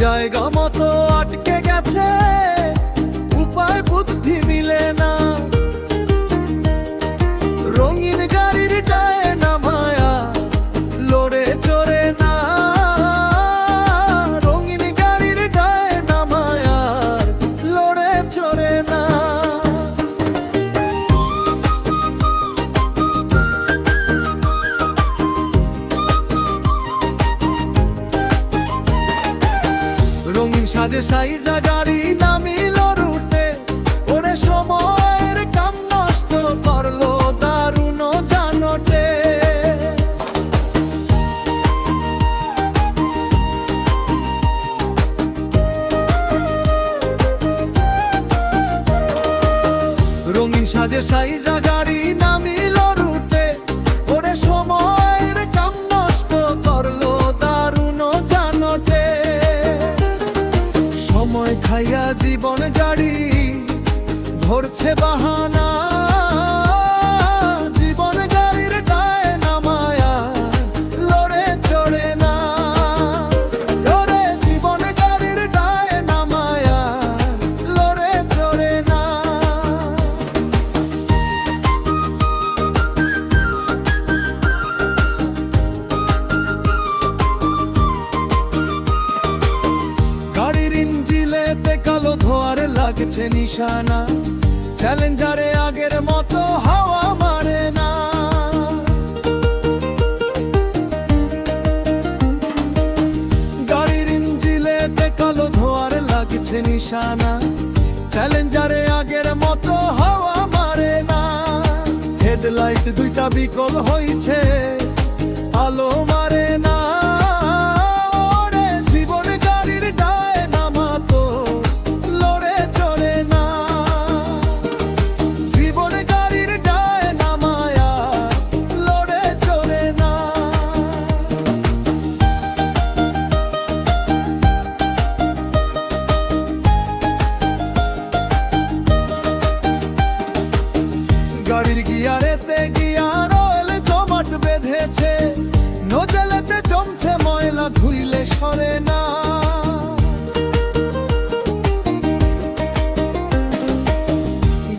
জায়গা মতো আটকে গেছে, উপায় বুদ্ধি মিলে না। রঙিন গাড়ির টায় না মায়া, লড়ে চড়ে না। রঙিন গাড়ির টায় না মায়া, লড়ে চড়ে না। রঙিন সাজে সাইজা গাড়ি নামিল রুটে, ওরে সময়ের কাম নষ্ট করলো দারুণ জানটে। রঙিন সাজে সাইজা গাড়ি নামিল রুটে, ওরে সময়ের কাম নষ্ট করলো দারুণ জানটে। সময় খাইয়া জীবন গাড়ি ধরছে বাহানা, জীবন গাড়ির টায় না মায়া, লড়ে চড়ে না। ওরে জীবন গাড়ির টায় না মায়া, লড়ে চড়ে না। গাড়ির ইঞ্জিলেতে কালো ধোঁয়ার লাগছে নিশানা, চ্যালেঞ্জারে আগের মতো হাওয়া মারে না। গাড়ির ইঞ্জিলেতে কালো ধোঁয়ার লাগছে নিশানা, চ্যালেঞ্জারে আগের মতো হাওয়া মারে না। হেডলাইট দুইটা বিকল হইছে, আলো মারে না। ওরে জীবন গাড়ির টায় নামাতো, লড়ে চড়ে না। জীবন গাড়ির টায় নামায়া, লড়ে চড়ে না। গাড়ির গিয়ারেতে গিয়ার অয়েল জমাট বেঁধেছে, নোজেলেতে জমছে ময়লা, ধুইলে সরে না।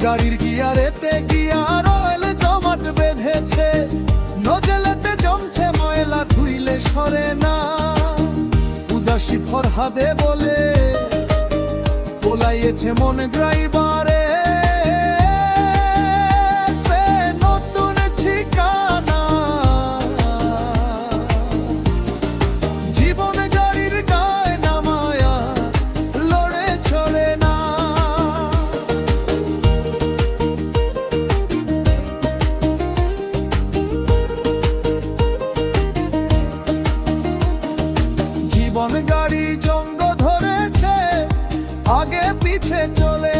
গাড়ির গিয়ারেতে গিয়ার অয়েল জমাট বেঁধেছে, নোজেলেতে জমছে ময়লা, ধুইলে সরে না। উদাসী ফরহাদে বলে পোলাইয়েছে মন ড্রাইভারে, নতুন ঠিকানা। জীবন গাড়ির গায়ে না মায়া, লড়ে চড়ে না। জীবন গাড়ি জঙ্গ ধরেছে, আগে পিছে চলে